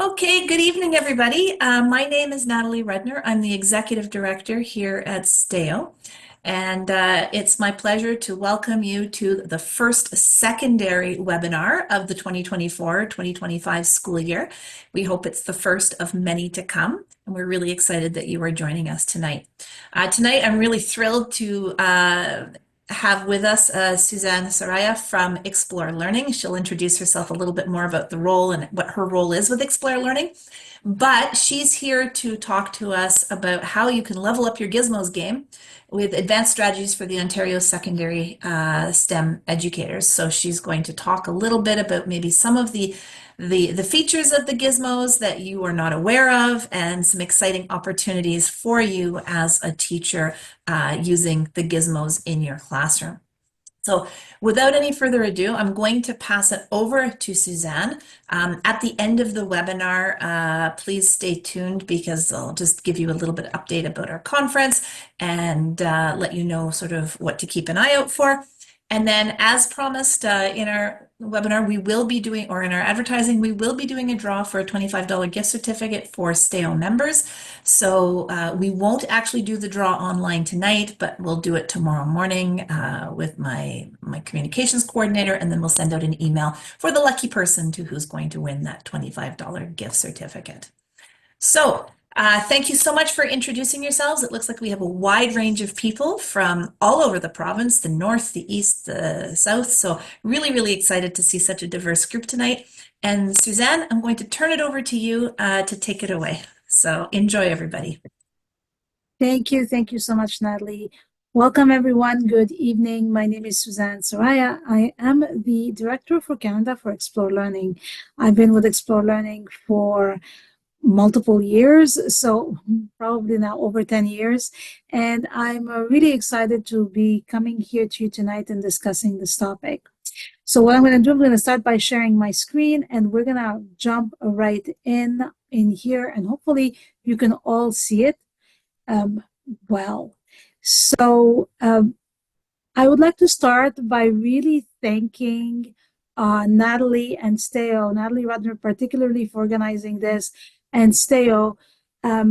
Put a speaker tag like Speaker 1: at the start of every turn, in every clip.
Speaker 1: Okay, good evening, everybody. My name is Natalie Rudner. I'm the Executive Director here at STEO, and it's my pleasure to welcome you to the first secondary webinar of the 2024-2025 school year. We hope it's the first of many to come, and we're really excited that you are joining us tonight. Tonight, I'm really thrilled to have with us Suzanne Soraya from Explore Learning. She'll introduce herself a little bit more about the role and what her role is with Explore Learning. But she's here to talk to us about how you can level up your Gizmos game with advanced strategies for the Ontario secondary STEM educators. So she's going to talk a little bit about maybe some of the features of the Gizmos that you are not aware of and some exciting opportunities for you as a teacher using the Gizmos in your classroom. So without any further ado, I'm going to pass it over to Suzanne. At the end of the webinar, please stay tuned because I'll just give you a little bit of update about our conference and let you know sort of what to keep an eye out for. And then as promised in our webinar, we will be doing, or in our advertising, we will be doing a draw for a $25 gift certificate for STEO members. So we won't actually do the draw online tonight, but we'll do it tomorrow morning with my communications coordinator, and then we'll send out an email for the lucky person who's going to win that $25 gift certificate. So thank you so much for introducing yourselves. It looks like we have a wide range of people from all over the province, the north, the east, the south. So really, really excited to see such a diverse group tonight. And Suzanne, I'm going to turn it over to you to take it away. So enjoy, everybody.
Speaker 2: Thank you. Thank you so much, Natalie. Welcome, everyone. Good evening. My name is Suzanne Soraya. I am the Director for Canada for Explore Learning. I've been with Explore Learning for multiple years, so probably now over 10 years. And I'm really excited to be coming here to you tonight and discussing this topic. So what I'm going to do, I'm going to start by sharing my screen, and we're going to jump right in here, and hopefully you can all see it well. So I would like to start by really thanking Natalie and STEO, Natalie Rudner particularly for organizing this, and STEO,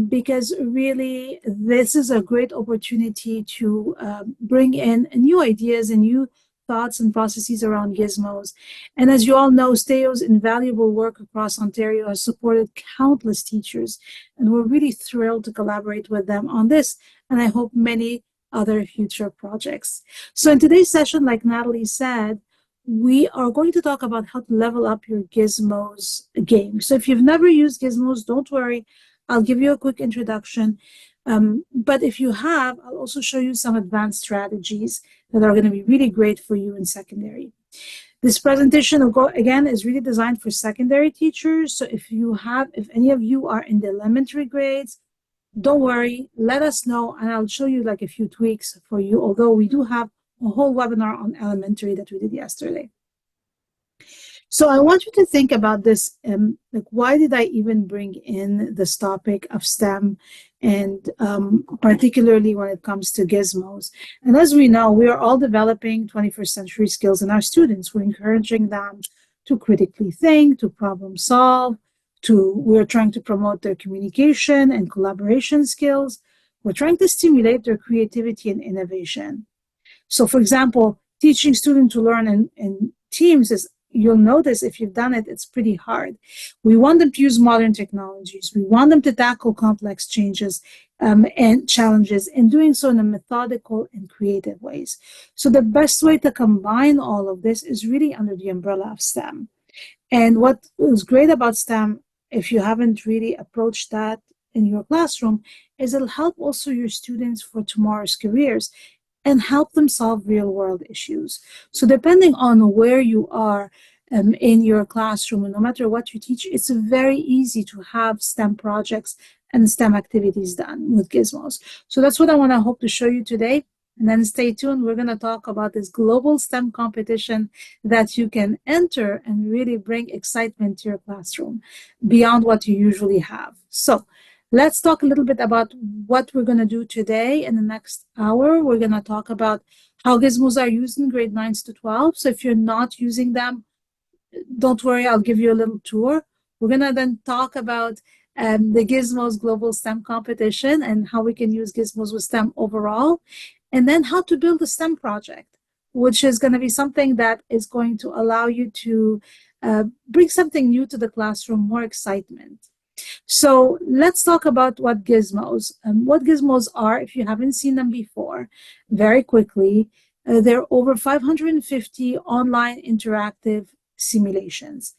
Speaker 2: because really this is a great opportunity to bring in new ideas and new thoughts and processes around Gizmos. And as you all know, STEO's invaluable work across Ontario has supported countless teachers, and we're really thrilled to collaborate with them on this, and I hope many other future projects. So in today's session, like Natalie said, we are going to talk about how to level up your Gizmos game. So if you've never used Gizmos, don't worry. I'll give you a quick introduction. But if you have, I'll also show you some advanced strategies that are going to be really great for you in secondary. This presentation, again, is really designed for secondary teachers. So if any of you are in the elementary grades, don't worry, let us know, and I'll show you like a few tweaks for you, although we do have a whole webinar on elementary that we did yesterday. So I want you to think about this, like why did I even bring in this topic of STEM, and particularly when it comes to Gizmos. And as we know, we are all developing 21st century skills in our students. We're encouraging them to critically think, to problem solve, we're trying to promote their communication and collaboration skills. We're trying to stimulate their creativity and innovation. So for example, teaching students to learn in teams is, you'll notice if you've done it, it's pretty hard. We want them to use modern technologies. We want them to tackle complex changes and challenges, and doing so in a methodical and creative ways. So the best way to combine all of this is really under the umbrella of STEM. And what is great about STEM, if you haven't really approached that in your classroom, is it'll help also your students for tomorrow's careers and help them solve real-world issues. So depending on where you are in your classroom, and no matter what you teach, it's very easy to have STEM projects and STEM activities done with Gizmos. So that's what I want to hope to show you today. And then stay tuned. We're going to talk about this global STEM competition that you can enter and really bring excitement to your classroom beyond what you usually have. So let's talk a little bit about what we're going to do today. In the next hour, we're going to talk about how Gizmos are used in grade 9s to 12. So if you're not using them, don't worry, I'll give you a little tour. We're going to then talk about the Gizmos Global STEM Competition and how we can use Gizmos with STEM overall, and then how to build a STEM project, which is going to be something that is going to allow you to bring something new to the classroom, more excitement. So let's talk about what gizmos. What gizmos are, if you haven't seen them before, very quickly. There are over 550 online interactive simulations.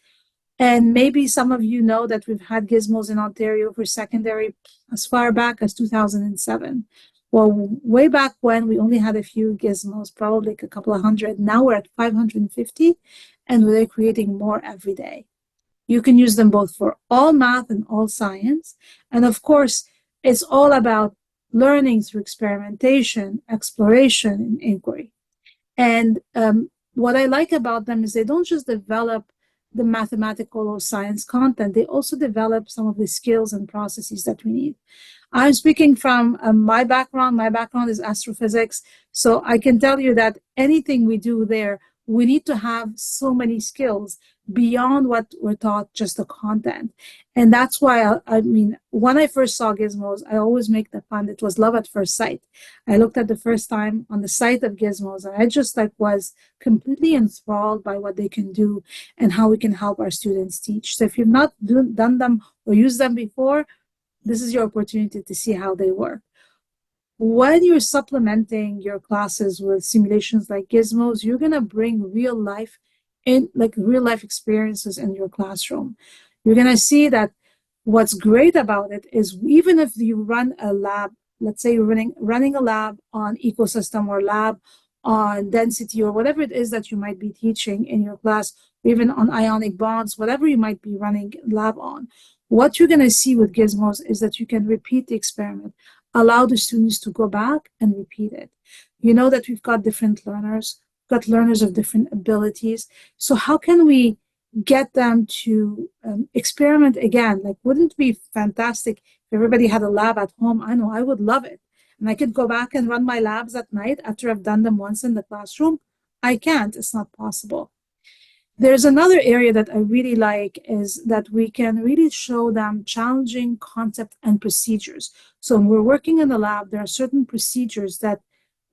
Speaker 2: And maybe some of you know that we've had gizmos in Ontario for secondary as far back as 2007. Well, way back when we only had a few gizmos, probably like a couple of hundred. Now we're at 550, and we're creating more every day. You can use them both for all math and all science. And of course, it's all about learning through experimentation, exploration, and inquiry. And what I like about them is they don't just develop the mathematical or science content, they also develop some of the skills and processes that we need. I'm speaking from my background. My background is astrophysics. So I can tell you that anything we do there, we need to have so many skills beyond what we're taught, just the content. And that's why, I mean, when I first saw Gizmos, I always make the fun. It was love at first sight. I looked at the first time on the site of Gizmos, and I just like was completely enthralled by what they can do and how we can help our students teach. So if you've not done them or used them before, this is your opportunity to see how they work. When you're supplementing your classes with simulations like Gizmos, you're going to bring real life experiences in your classroom. You're going to see that what's great about it is even if you run a lab, let's say you're running a lab on ecosystem or lab on density or whatever it is that you might be teaching in your class, or even on ionic bonds, whatever you might be running lab on, what you're going to see with Gizmos is that you can repeat the experiment, allow the students to go back and repeat it. You know that we've got different learners, got learners of different abilities. So how can we get them to experiment again? Like, wouldn't it be fantastic if everybody had a lab at home? I know I would love it. And I could go back and run my labs at night after I've done them once in the classroom. I can't, it's not possible. There's another area that I really like is that we can really show them challenging concepts and procedures. So when we're working in the lab, there are certain procedures that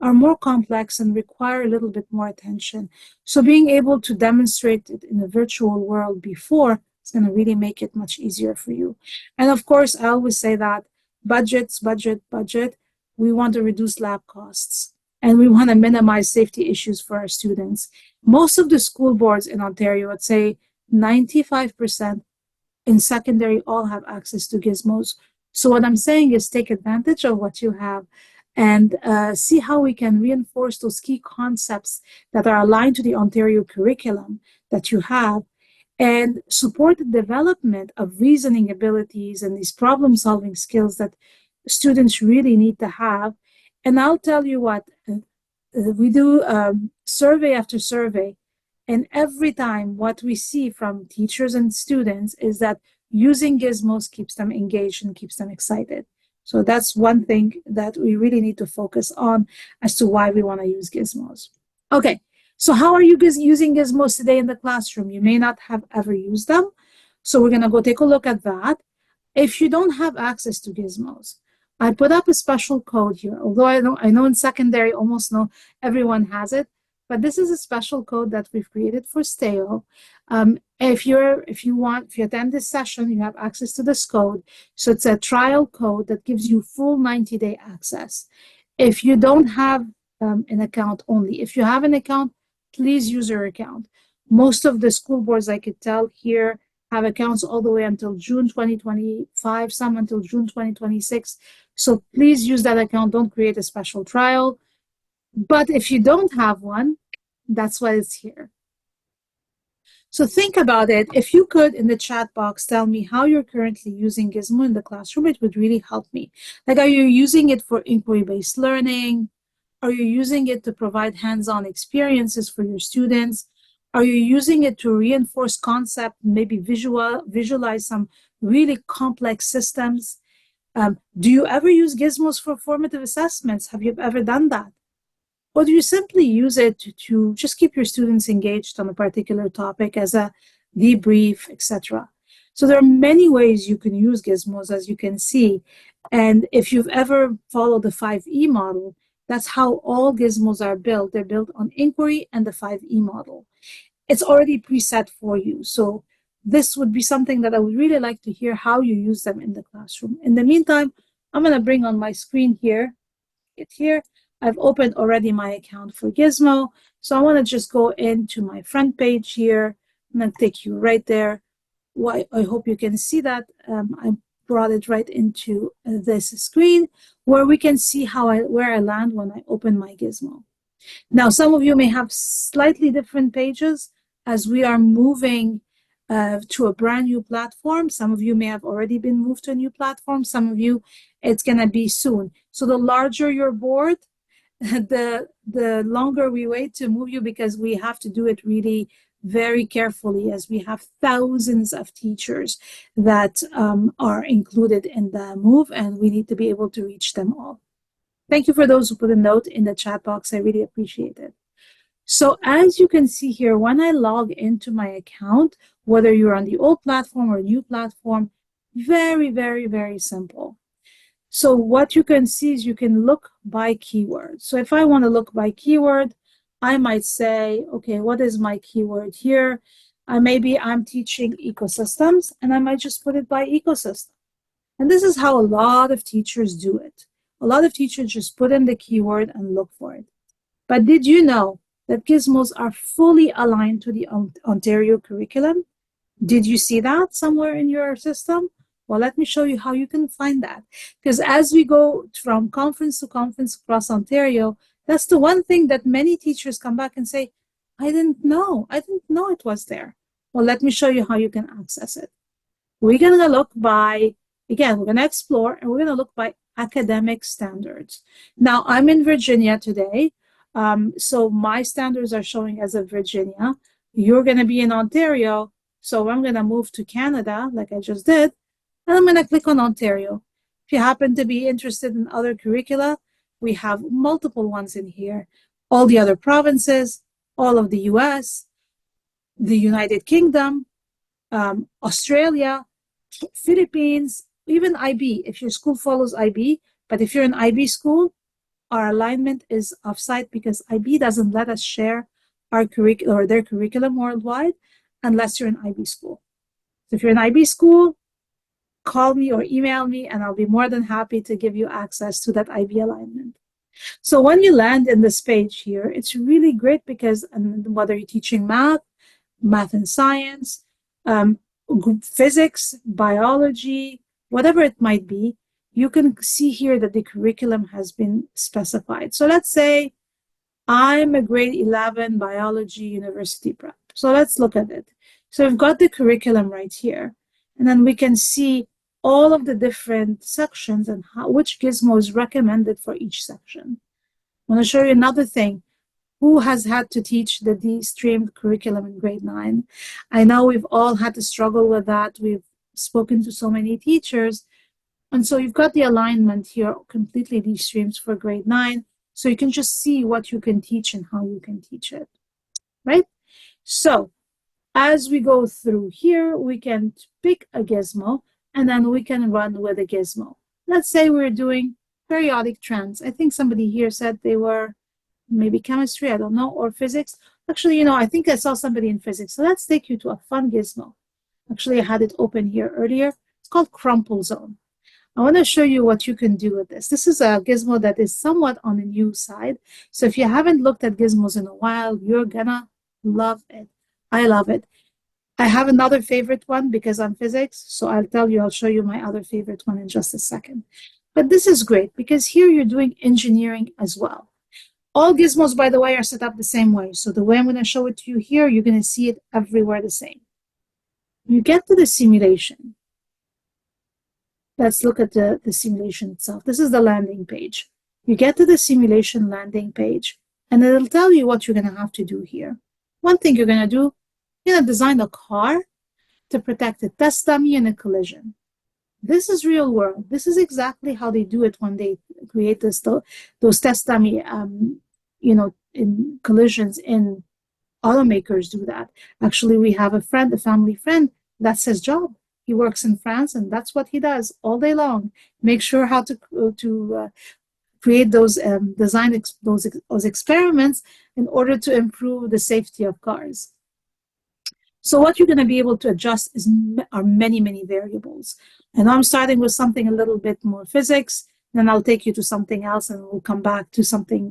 Speaker 2: are more complex and require a little bit more attention. So being able to demonstrate it in a virtual world before is going to really make it much easier for you. And of course, I always say that budget. We want to reduce lab costs and we want to minimize safety issues for our students. Most of the school boards in Ontario, I'd say 95% in secondary all have access to Gizmos. So what I'm saying is take advantage of what you have and see how we can reinforce those key concepts that are aligned to the Ontario curriculum that you have and support the development of reasoning abilities and these problem-solving skills that students really need to have. And I'll tell you what, we do survey after survey, and every time what we see from teachers and students is that using Gizmos keeps them engaged and keeps them excited. So that's one thing that we really need to focus on as to why we want to use Gizmos. Okay, so how are you using Gizmos today in the classroom? You may not have ever used them, so we're going to go take a look at that. If you don't have access to Gizmos, I put up a special code here, although I know in secondary almost everyone has it, but this is a special code that we've created for STEO. If you attend this session, you have access to this code. So it's a trial code that gives you full 90-day access. If you don't have an account only, if you have an account, please use your account. Most of the school boards, I could tell here, have accounts all the way until June 2025, some until June 2026. So please use that account. Don't create a special trial. But if you don't have one, that's why it's here. So think about it. If you could, in the chat box, tell me how you're currently using Gizmo in the classroom, it would really help me. Like, are you using it for inquiry-based learning? Are you using it to provide hands-on experiences for your students? Are you using it to reinforce concept, maybe visualize some really complex systems? Do you ever use Gizmos for formative assessments? Have you ever done that? Or do you simply use it to just keep your students engaged on a particular topic as a debrief, etc.? So there are many ways you can use gizmos, as you can see. And if you've ever followed the 5E model, that's how all gizmos are built. They're built on inquiry and the 5E model. It's already preset for you. So this would be something that I would really like to hear how you use them in the classroom. In the meantime, I'm going to bring on my screen here. Here, I've opened already my account for Gizmo. So I want to just go into my front page here. I'm going to take you right there. I hope you can see that. I brought it right into this screen where we can see where I land when I open my Gizmo. Now, some of you may have slightly different pages as we are moving to a brand new platform. Some of you may have already been moved to a new platform. Some of you, it's going to be soon. So the larger your board, the longer we wait to move you, because we have to do it really very carefully, as we have thousands of teachers that are included in the move, and we need to be able to reach them all. Thank you for those who put a note in the chat box. I really appreciate it. So as you can see here, when I log into my account, whether you're on the old platform or new platform, very, very, very simple. So what you can see is you can look by keyword. So if I want to look by keyword, I might say, okay, what is my keyword here? Maybe I'm teaching ecosystems, and I might just put it by ecosystem. And this is how a lot of teachers do it. A lot of teachers just put in the keyword and look for it. But did you know that gizmos are fully aligned to the Ontario curriculum? Did you see that somewhere in your system? Well, let me show you how you can find that. Because as we go from conference to conference across Ontario, that's the one thing that many teachers come back and say, I didn't know it was there. Well, let me show you how you can access it. We're going to look by, again, we're going to explore, and we're going to look by academic standards. Now, I'm in Virginia today, so my standards are showing as of Virginia. You're going to be in Ontario, so I'm going to move to Canada, like I just did, and I'm going to click on Ontario. If you happen to be interested in other curricula, we have multiple ones in here. All the other provinces, all of the US, the United Kingdom, Australia, Philippines, even IB, if your school follows IB. But if you're an IB school, our alignment is offsite because IB doesn't let us share our curriculum or their curriculum worldwide unless you're an IB school. So if you're an IB school, call me or email me, and I'll be more than happy to give you access to that IB alignment. So when you land in this page here, it's really great because whether you're teaching math and science, physics, biology, whatever it might be, you can see here that the curriculum has been specified. So let's say I'm a grade 11 biology university prep. So let's look at it. So we've got the curriculum right here, and then we can see all of the different sections and which gizmo is recommended for each section. I want to show you another thing. Who has had to teach the de-streamed curriculum in grade 9? I know we've all had to struggle with that. We've spoken to so many teachers. And so you've got the alignment here completely de-streamed for grade 9. So you can just see what you can teach and how you can teach it, right? So as we go through here, we can pick a gizmo, and then we can run with a gizmo. Let's say we're doing periodic trends. I think somebody here said they were maybe chemistry, I don't know, or physics. Actually, I think I saw somebody in physics. So let's take you to a fun gizmo. Actually, I had it open here earlier. It's called Crumple Zone. I want to show you what you can do with this. This is a gizmo that is somewhat on the new side. So if you haven't looked at gizmos in a while, you're gonna love it. I love it. I have another favorite one because I'm physics. So I'll show you my other favorite one in just a second. But this is great because here you're doing engineering as well. All gizmos, by the way, are set up the same way. So the way I'm going to show it to you here, you're going to see it everywhere the same. You get to the simulation. Let's look at the simulation itself. This is the landing page. You get to the simulation landing page, and it'll tell you what you're going to have to do here. One thing you're going to do, you're going to design a car to protect a test dummy in a collision. This is real world. This is exactly how they do it when they create those test dummy, in collisions. In automakers do that. Actually, we have a family friend, that's his job. He works in France, and that's what he does all day long. Make sure how to create those those experiments in order to improve the safety of cars. So what you're going to be able to adjust are many variables. And I'm starting with something a little bit more physics, then I'll take you to something else, and we'll come back to something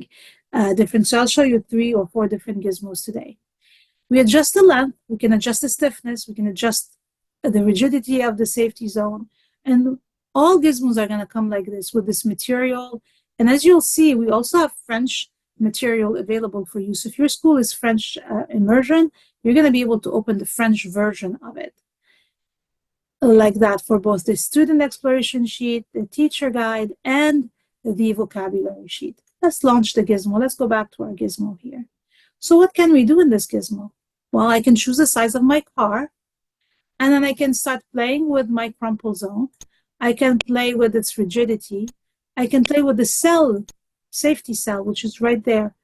Speaker 2: different. So I'll show you 3 or 4 different gizmos today. We adjust the length, we can adjust the stiffness, we can adjust the rigidity of the safety zone, and all gizmos are going to come like this with this material. And as you'll see, we also have French material available for you. So if your school is French immersion, you're going to be able to open the French version of it. Like that for both the student exploration sheet, the teacher guide, and the vocabulary sheet. Let's launch the gizmo. Let's go back to our gizmo here. So what can we do in this gizmo? Well, I can choose the size of my car, and then I can start playing with my crumple zone. I can play with its rigidity. I can play with the cell, safety cell, which is right there.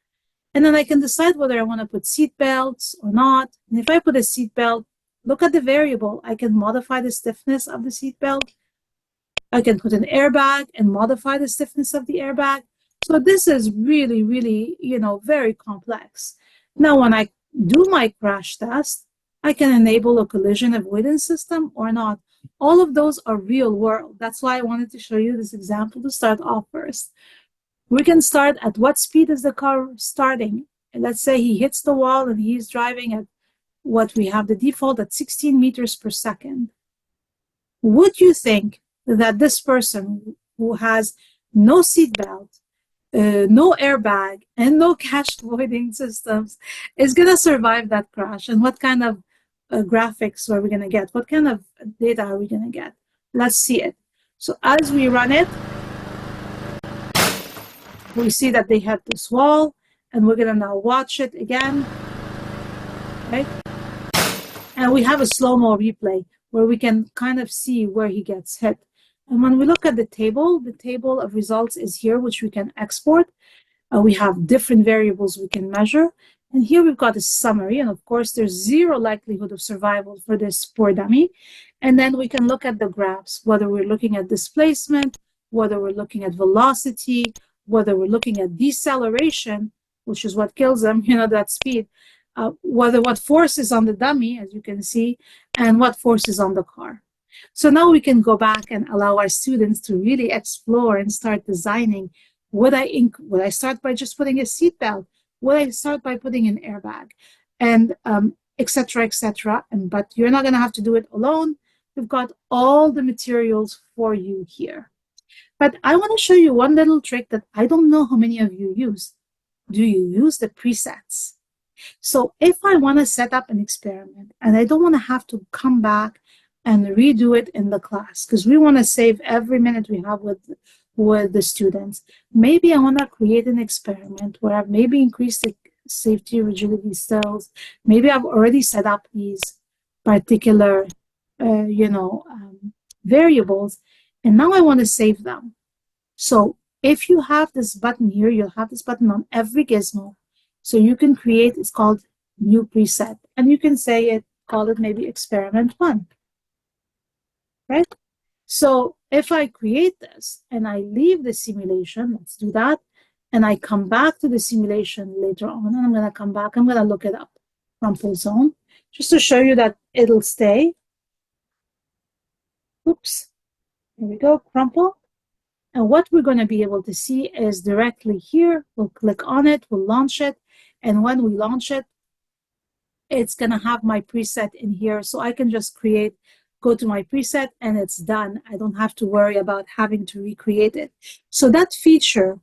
Speaker 2: And then I can decide whether I want to put seat belts or not. And if I put a seat belt, look at the variable. I can modify the stiffness of the seat belt. I can put an airbag and modify the stiffness of the airbag. So this is really, very complex. Now, when I do my crash test, I can enable a collision avoidance system or not. All of those are real world. That's why I wanted to show you this example to start off first. We can start at what speed is the car starting? And let's say he hits the wall and he's driving at what we have the default at 16 meters per second. Would you think that this person who has no seatbelt, no airbag, and no crash avoiding systems is going to survive that crash? And what kind of graphics are we going to get? What kind of data are we going to get? Let's see it. So as we run it, we see that they hit this wall, and we're going to now watch it again. Okay? And we have a slow-mo replay where we can kind of see where he gets hit. And when we look at the table of results is here, which we can export. We have different variables we can measure. And here we've got a summary. And of course, there's 0 likelihood of survival for this poor dummy. And then we can look at the graphs, whether we're looking at displacement, whether we're looking at velocity, whether we're looking at deceleration, which is what kills them, that speed, what force is on the dummy, as you can see, and what force is on the car. So now we can go back and allow our students to really explore and start designing. Would I start by just putting a seatbelt? Would I start by putting an airbag? And et cetera, et cetera. But you're not going to have to do it alone. We've got all the materials for you here. But I want to show you one little trick that I don't know how many of you use. Do you use the presets? So if I want to set up an experiment and I don't want to have to come back and redo it in the class, because we want to save every minute we have with the students, maybe I want to create an experiment where I've maybe increased the safety rigidity cells. Maybe I've already set up these particular, variables, and now I want to save them. So if you have this button here, you'll have this button on every gizmo. So you can create, it's called new preset, and you can call it maybe experiment 1, right? So if I create this and I leave the simulation, let's do that, and I come back to the simulation later on, and I'm going to come back, I'm going to look it up, crumple zone, just to show you that it'll stay. Oops, here we go, crumple. And what we're going to be able to see is directly here, we'll click on it, we'll launch it, and when we launch it, it's going to have my preset in here, so I can just go to my preset, and it's done. I don't have to worry about having to recreate it. So that feature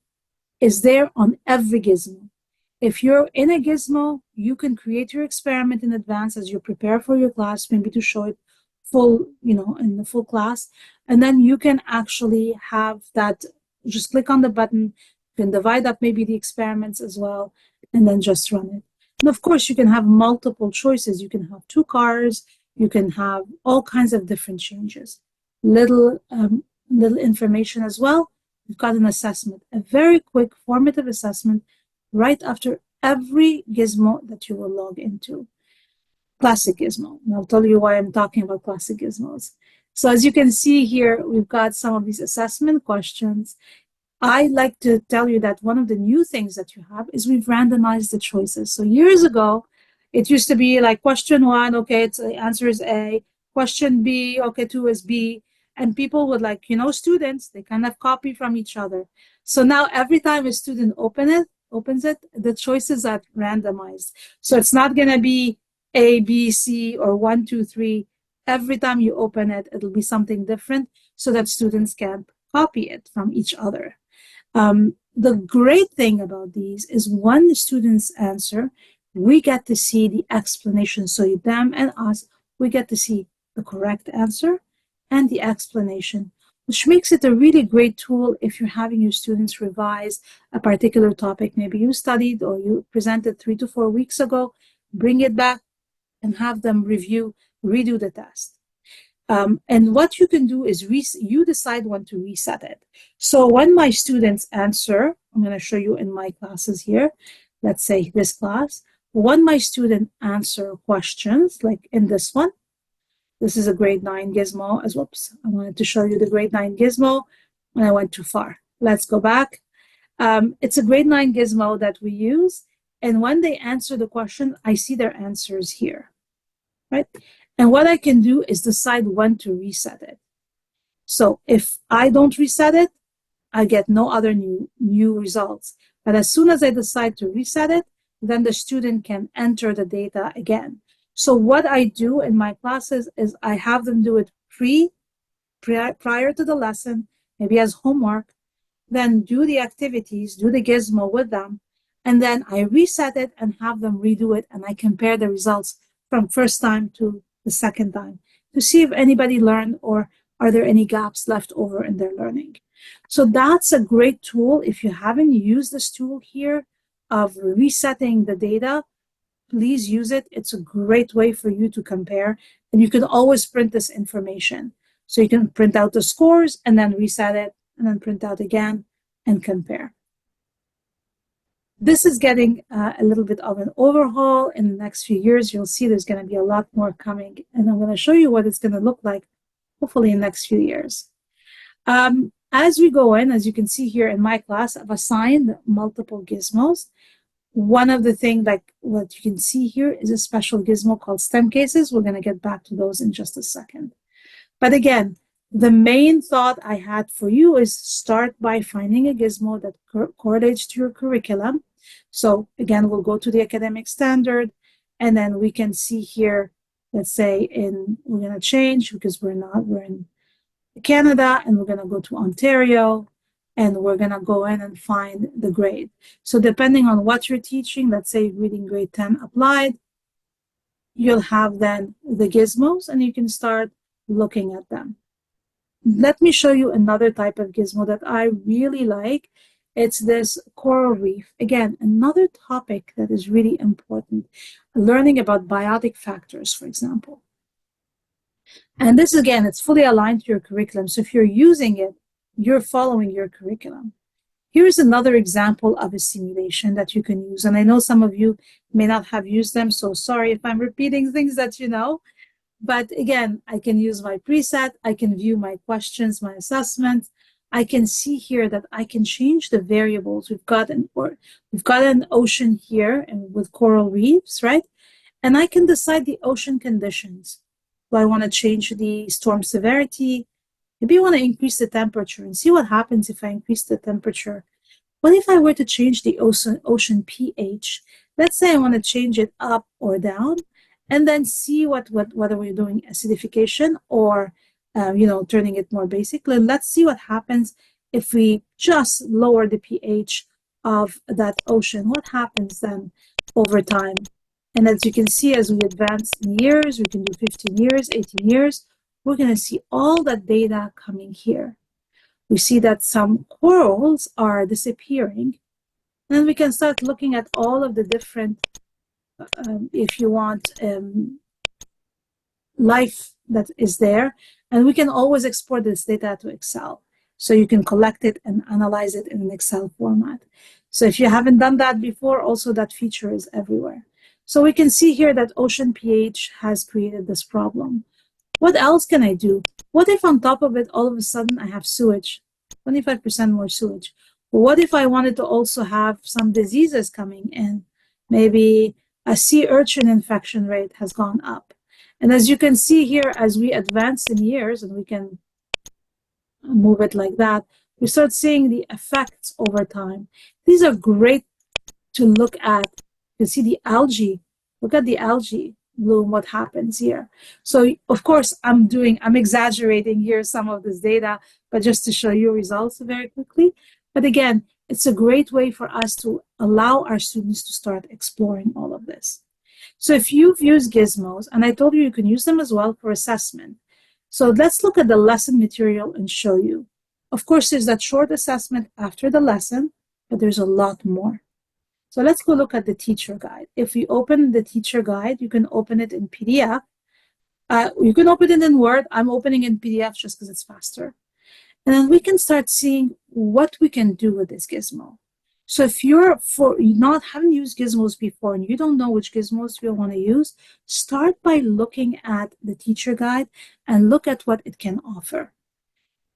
Speaker 2: is there on every gizmo. If you're in a gizmo, you can create your experiment in advance as you prepare for your class, maybe to show it full, in the full class. And then you can actually have that, just click on the button, you can divide up maybe the experiments as well, and then just run it. And of course, you can have multiple choices. You can have 2 cars, you can have all kinds of different changes. Little information as well. We've got an assessment, a very quick formative assessment right after every gizmo that you will log into. Classic gizmo. And I'll tell you why I'm talking about classic gizmos. So as you can see here, we've got some of these assessment questions. I like to tell you that one of the new things that you have is we've randomized the choices. So years ago, it used to be like question one, okay, it's the answer is A. Question B, okay, two is B. And people would like, students, they kind of copy from each other. So now every time a student opens it, the choices are randomized. So it's not going to be A, B, C, or one, two, three. Every time you open it, it'll be something different so that students can copy it from each other. The great thing about these is when the students answer, we get to see the explanation. So them and us, we get to see the correct answer and the explanation, which makes it a really great tool if you're having your students revise a particular topic. Maybe you studied or you presented 3 to 4 weeks ago, bring it back and have them redo the test. And what you can do is you decide when to reset it. So when my students answer, I'm going to show you in my classes here, let's say this class, when my student answer questions, like in this one, this is a grade 9 Gizmo, whoops, I wanted to show you the grade 9 Gizmo, and I went too far. Let's go back. It's a grade 9 Gizmo that we use, and when they answer the question, I see their answers here, right? And what I can do is decide when to reset it. So if I don't reset it, I get no other new results. But as soon as I decide to reset it, then the student can enter the data again. So what I do in my classes is I have them do it prior to the lesson, maybe as homework, then do the activities, do the gizmo with them, and then I reset it and have them redo it, and I compare the results from first time to the second time to see if anybody learned or are there any gaps left over in their learning. So that's a great tool. If you haven't used this tool here of resetting the data, please use it. It's a great way for you to compare, and you can always print this information. So you can print out the scores and then reset it and then print out again and compare. This is getting a little bit of an overhaul. In the next few years, you'll see there's going to be a lot more coming, and I'm going to show you what it's going to look like, hopefully in the next few years. As we go in, as you can see here in my class, I've assigned multiple gizmos. One of the things, like what you can see here, is a special gizmo called STEM cases. We're going to get back to those in just a second. But again, the main thought I had for you is start by finding a gizmo that correlates to your curriculum. So again, we'll go to the academic standard, and then we can see here, let's say we're going to change because we're in Canada, and we're going to go to Ontario, and we're going to go in and find the grade. So depending on what you're teaching, let's say reading grade 10 applied, you'll have then the gizmos, and you can start looking at them. Let me show you another type of gizmo that I really like. It's this coral reef. Again, another topic that is really important, learning about biotic factors, for example. And this, again, it's fully aligned to your curriculum. So if you're using it, you're following your curriculum. Here's another example of a simulation that you can use. And I know some of you may not have used them, so sorry if I'm repeating things that you know. But again, I can use my preset. I can view my questions, my assessments. I can see here that I can change the variables. We've got an ocean here and with coral reefs, right? And I can decide the ocean conditions. Do I want to change the storm severity? Maybe I want to increase the temperature and see what happens if I increase the temperature. What if I were to change the ocean pH? Let's say I want to change it up or down, and then see whether we're doing acidification or turning it more basic. Let's see what happens if we just lower the pH of that ocean. What happens then over time? And as you can see, as we advance in years, we can do 15 years, 18 years, we're going to see all that data coming here. We see that some corals are disappearing. And then we can start looking at all of the different, if you want, life that is there. And we can always export this data to Excel. So you can collect it and analyze it in an Excel format. So if you haven't done that before, also that feature is everywhere. So we can see here that ocean pH has created this problem. What else can I do? What if on top of it, all of a sudden I have sewage, 25% more sewage? What if I wanted to also have some diseases coming in? Maybe a sea urchin infection rate has gone up. And as you can see here, as we advance in years, and we can move it like that, we start seeing the effects over time. These are great to look at. You see the algae. Look at the algae bloom, what happens here. So of course, I'm exaggerating here some of this data, but just to show you results very quickly. But again, it's a great way for us to allow our students to start exploring all of this. So if you've used Gizmos, and I told you you can use them as well for assessment. So let's look at the lesson material and show you. Of course, there's that short assessment after the lesson, but there's a lot more. So let's go look at the teacher guide. If you open the teacher guide, you can open it in PDF. You can open it in Word. I'm opening in PDF just because it's faster. And then we can start seeing what we can do with this gizmo. So if you're haven't used gizmos before and you don't know which gizmos you want to use, start by looking at the teacher guide and look at what it can offer.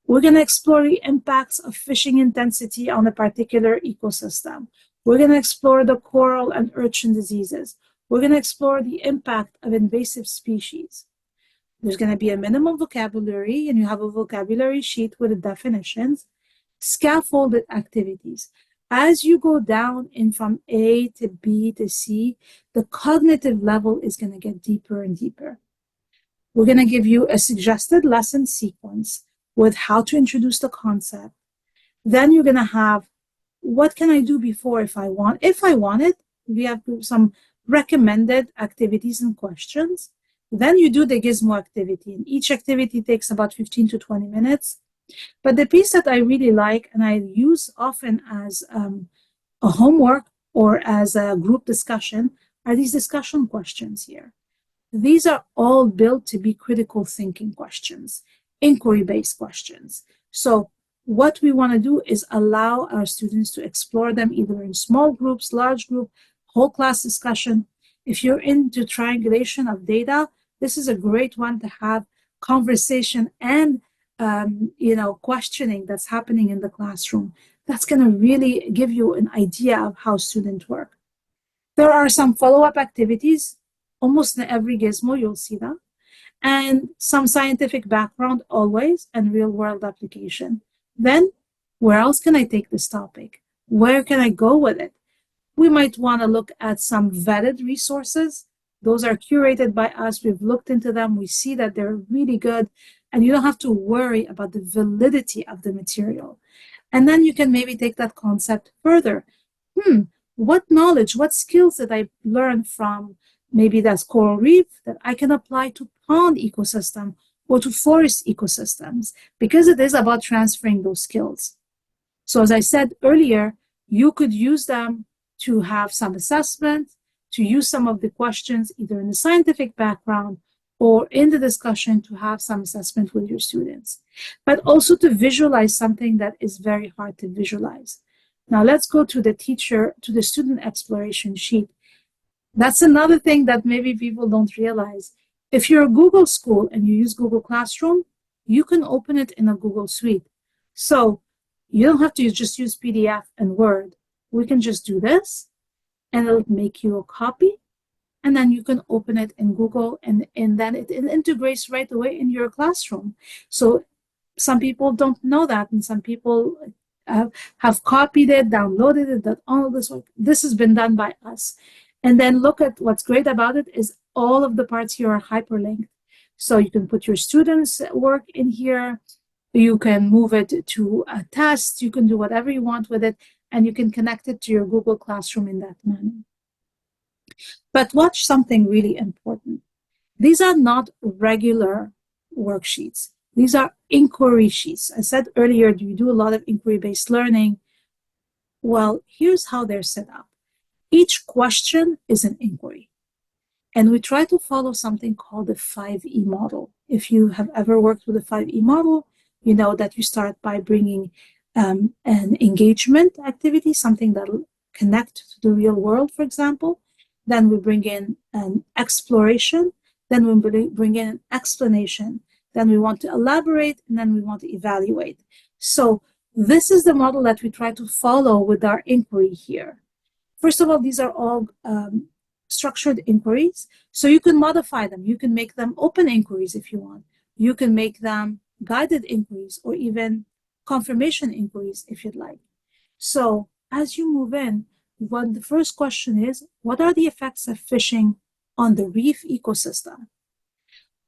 Speaker 2: We're going to explore the impacts of fishing intensity on a particular ecosystem. We're going to explore the coral and urchin diseases. We're going to explore the impact of invasive species. There's going to be a minimum vocabulary, and you have a vocabulary sheet with the definitions, scaffolded activities. As you go down in from A to B to C, the cognitive level is going to get deeper and deeper. We're going to give you a suggested lesson sequence with how to introduce the concept. Then you're going to have, what can I do before if I want it? We have some recommended activities and questions. Then you do the gizmo activity, and each activity takes about 15 to 20 minutes. But the piece that I really like, and I use often as a homework or as a group discussion, are these discussion questions here. These are all built to be critical thinking questions, inquiry-based questions. So what we want to do is allow our students to explore them either in small groups, large group, whole class discussion. If you're into triangulation of data, this is a great one to have conversation and questioning that's happening in the classroom. That's going to really give you an idea of how students work. There are some follow-up activities. Almost in every gizmo, you'll see them. And some scientific background always, and real-world application. Then, where else can I take this topic? Where can I go with it? We might want to look at some vetted resources. Those are curated by us. We've looked into them. We see that they're really good, and you don't have to worry about the validity of the material. And then you can maybe take that concept further. What knowledge, what skills did I learn from maybe that's coral reef that I can apply to pond ecosystem or to forest ecosystems, because it is about transferring those skills. So as I said earlier, you could use them to have some assessment, to use some of the questions either in the scientific background or in the discussion to have some assessment with your students, but also to visualize something that is very hard to visualize. Now let's go to the student exploration sheet. That's another thing that maybe people don't realize. If you're a Google school and you use Google Classroom, you can open it in a Google Suite. So you don't have to just use PDF and Word. We can just do this, and it'll make you a copy, and then you can open it in Google, and then it integrates right away in your classroom. So some people don't know that, and some people have copied it, downloaded it, that all of this work. This has been done by us. And then look at what's great about it is all of the parts here are hyperlinked. So you can put your students' work in here. You can move it to a test. You can do whatever you want with it, and you can connect it to your Google Classroom in that manner. But watch something really important. These are not regular worksheets. These are inquiry sheets. I said earlier, do you do a lot of inquiry-based learning? Well, here's how they're set up. Each question is an inquiry. And we try to follow something called the 5E model. If you have ever worked with the 5E model, you know that you start by bringing an engagement activity, something that will connect to the real world, for example. Then we bring in an exploration. then we bring in an explanation, then we want to elaborate, and then we want to evaluate. So this is the model that we try to follow with our inquiry here. First of all, these are all structured inquiries, so you can modify them. You can make them open inquiries if you want. You can make them guided inquiries or even confirmation inquiries if you'd like. So as you move in, the first question is, what are the effects of fishing on the reef ecosystem?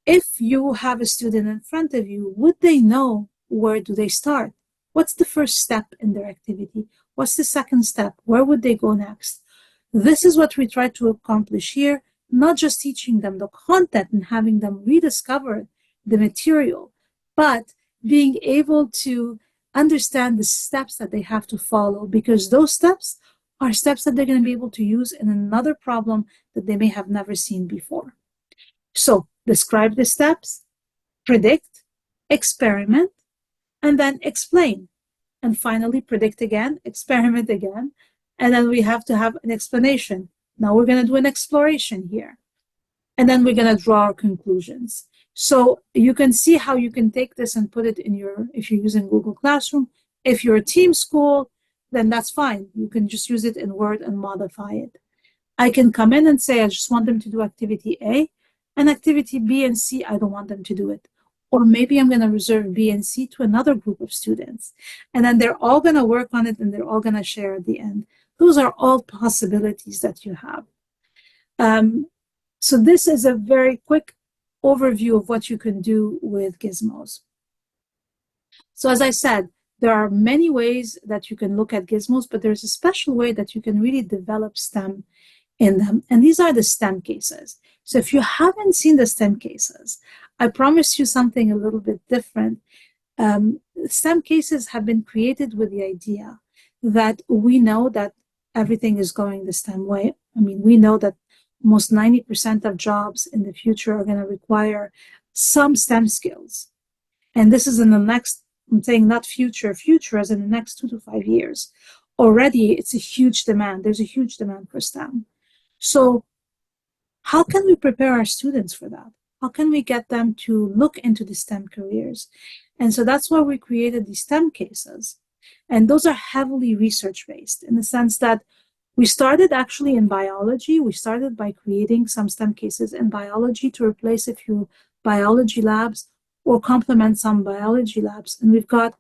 Speaker 2: If you have a student in front of you, would they know where do they start? What's the first step in their activity? What's the second step? Where would they go next? This is what we try to accomplish here, not just teaching them the content and having them rediscover the material, but being able to understand the steps that they have to follow, because those steps are steps that they're going to be able to use in another problem that they may have never seen before. So describe the steps, predict, experiment, and then explain. And finally, predict again, experiment again, and then we have to have an explanation. Now we're going to do an exploration here. And then we're going to draw our conclusions. So you can see how you can take this and put it in if you're using Google Classroom. If you're a team school, then that's fine. You can just use it in Word and modify it. I can come in and say, I just want them to do activity A, and activity B and C, I don't want them to do it. Or maybe I'm going to reserve B and C to another group of students. And then they're all going to work on it and they're all going to share at the end. Those are all possibilities that you have. So this is a very quick overview of what you can do with Gizmos. So as I said, there are many ways that you can look at Gizmos, but there's a special way that you can really develop STEM in them. And these are the STEM cases. So if you haven't seen the STEM cases, I promise you something a little bit different. STEM cases have been created with the idea that we know that everything is going the STEM way. I mean, we know that almost 90% of jobs in the future are going to require some STEM skills. And this is in the next, I'm saying not future as in the next 2 to 5 years. Already, it's a huge demand. There's a huge demand for STEM. So how can we prepare our students for that? How can we get them to look into the STEM careers? And so that's why we created these STEM cases. And those are heavily research-based in the sense that we started actually in biology. We started by creating some STEM cases in biology to replace a few biology labs or complement some biology labs. And we've got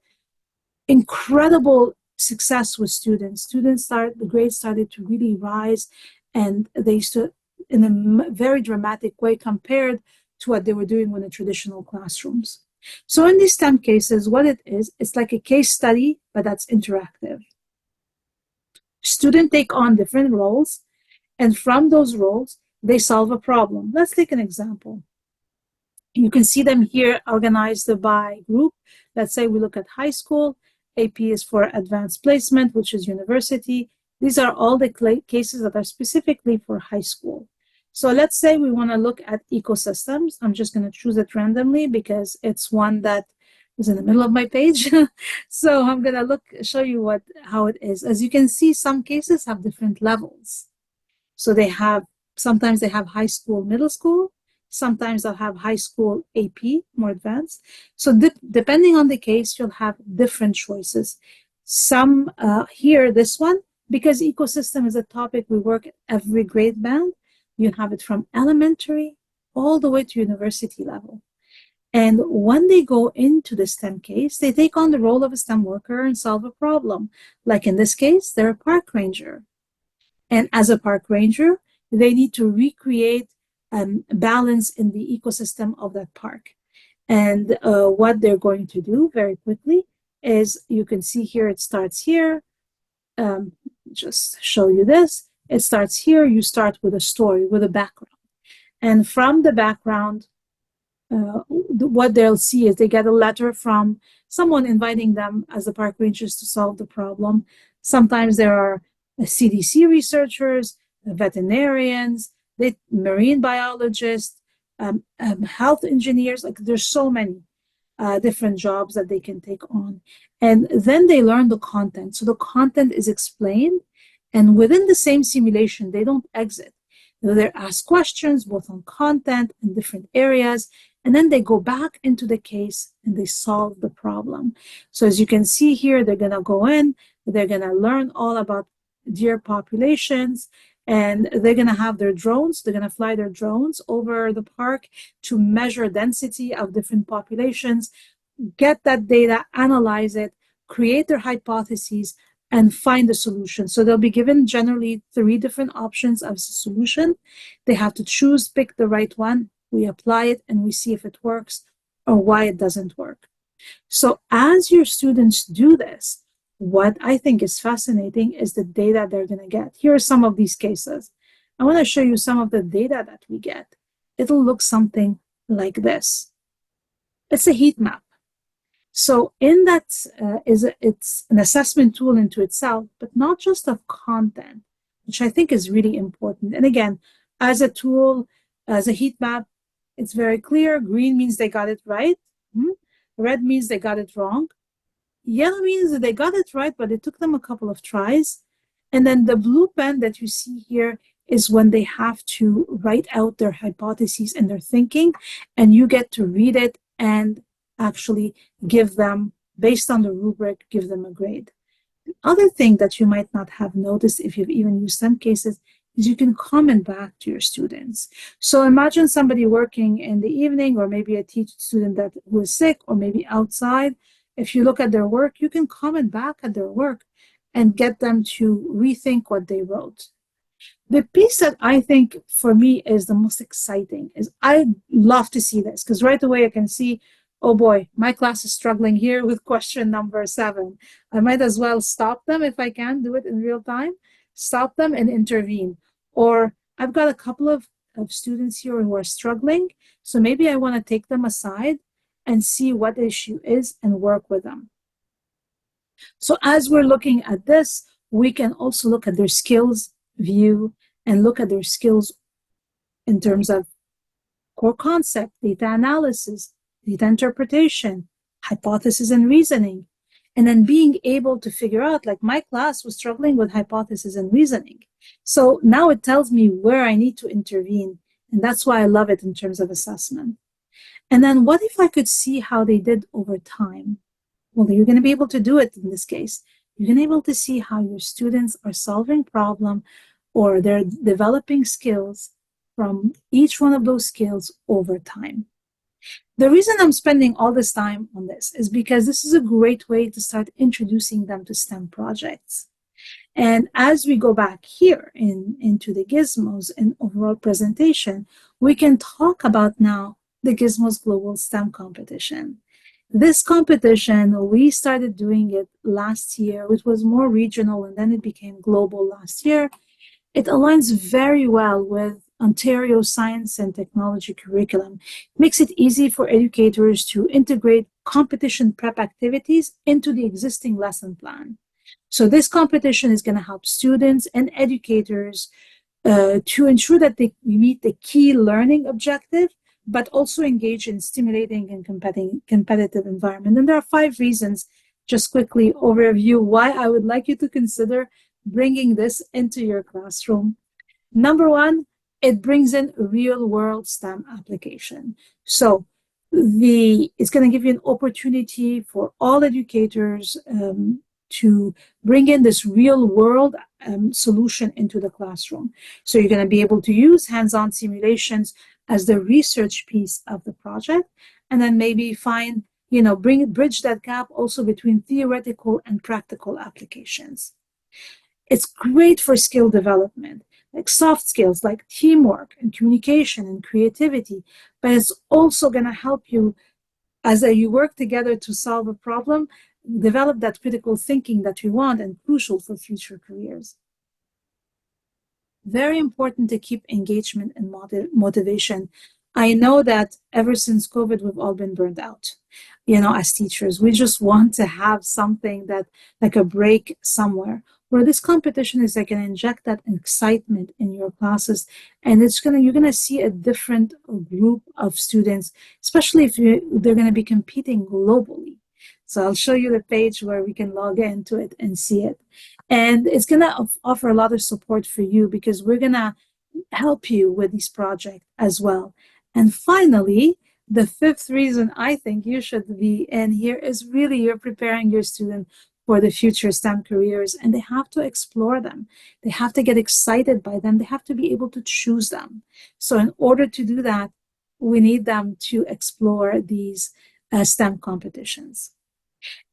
Speaker 2: incredible success with students. The grades started to really rise, and they used to, in a very dramatic way compared to what they were doing in the traditional classrooms. So in these STEM cases, what it is, it's like a case study, but that's interactive. Students take on different roles, and from those roles, they solve a problem. Let's take an example. You can see them here organized by group. Let's say we look at high school. AP is for advanced placement, which is university. These are all the cases that are specifically for high school. So let's say we want to look at ecosystems. I'm just going to choose it randomly because it's one that is in the middle of my page. So I'm going to show you how it is. As you can see, some cases have different levels. So sometimes they have high school, middle school. Sometimes they'll have high school AP, more advanced. So depending on the case, you'll have different choices. Some here, this one, because ecosystem is a topic we work at every grade band, you have it from elementary all the way to university level. And when they go into the STEM case, they take on the role of a STEM worker and solve a problem. Like in this case, they're a park ranger. And as a park ranger, they need to recreate balance in the ecosystem of that park. And what they're going to do very quickly is, you can see here, it starts here. Just show you this. It starts here. You start with a story, with a background. And from the background, what they'll see is they get a letter from someone inviting them as the park rangers to solve the problem. Sometimes there are CDC researchers, veterinarians, marine biologists, health engineers. Like, there's so many different jobs that they can take on. And then they learn the content. So the content is explained, and within the same simulation, they don't exit. They're asked questions both on content and different areas, and then they go back into the case and they solve the problem. So as you can see here, they're going to go in, they're going to learn all about deer populations, and they're going to have their drones. They're going to fly their drones over the park to measure density of different populations, get that data, analyze it, create their hypotheses, and find the solution. So they'll be given generally 3 different options of solution. They have to choose, pick the right one. We apply it and we see if it works or why it doesn't work. So as your students do this, what I think is fascinating is the data they're going to get. Here are some of these cases. I want to show you some of the data that we get. It'll look something like this. It's a heat map. So in that it's an assessment tool into itself, but not just of content, which I think is really important. And again, as a tool, as a heat map, it's very clear. Green means they got it right. Red means they got it wrong. Yellow means that they got it right, but it took them a couple of tries. And then the blue pen that you see here is when they have to write out their hypotheses and their thinking, and you get to read it and actually give them, based on the rubric, give them a grade. The other thing that you might not have noticed if you've even used some cases is you can comment back to your students. So imagine somebody working in the evening, or maybe a student that who is sick, or maybe outside. If you look at their work, you can comment back at their work and get them to rethink what they wrote. The piece that I think for me is the most exciting is I love to see this, because right away I can see, oh boy, my class is struggling here with question number 7. I might as well stop them if I can do it in real time, stop them and intervene. Or I've got a couple of students here who are struggling, so maybe I want to take them aside and see what the issue is and work with them. So as we're looking at this, we can also look at their skills view and look at their skills in terms of core concept, data analysis, data interpretation, hypothesis and reasoning, and then being able to figure out, like my class was struggling with hypothesis and reasoning. So now it tells me where I need to intervene, and that's why I love it in terms of assessment. And then what if I could see how they did over time? Well, you're going to be able to do it in this case. You're going to be able to see how your students are solving problem or they're developing skills from each one of those skills over time. The reason I'm spending all this time on this is because this is a great way to start introducing them to STEM projects. And as we go back here into the Gizmos and overall presentation, we can talk about now the Gizmos Global STEM Competition. This competition, we started doing it last year. It was more regional and then it became global last year. It aligns very well with Ontario Science and Technology curriculum. It makes it easy for educators to integrate competition prep activities into the existing lesson plan. So this competition is going to help students and educators to ensure that they meet the key learning objective, but also engage in stimulating and competitive environment. And there are 5 reasons, just quickly overview why I would like you to consider bringing this into your classroom. Number 1, it brings in real-world STEM application. So it's going to give you an opportunity for all educators to bring in this real-world solution into the classroom. So you're going to be able to use hands-on simulations as the research piece of the project, and then maybe find, bridge that gap also between theoretical and practical applications. It's great for skill development, like soft skills like teamwork and communication and creativity, but it's also going to help you as you work together to solve a problem, develop that critical thinking that we want and crucial for future careers. Very important to keep engagement and motivation. I know that ever since COVID, we've all been burned out. As teachers, we just want to have something that, like a break somewhere, where this competition is like going to inject that excitement in your classes, and you're gonna see a different group of students, especially if they're gonna be competing globally. So I'll show you the page where we can log into it and see it. And it's going to offer a lot of support for you, because we're going to help you with these projects as well. And finally, the fifth reason I think you should be in here is really you're preparing your student for the future STEM careers, and they have to explore them. They have to get excited by them. They have to be able to choose them. So in order to do that, we need them to explore these STEM competitions.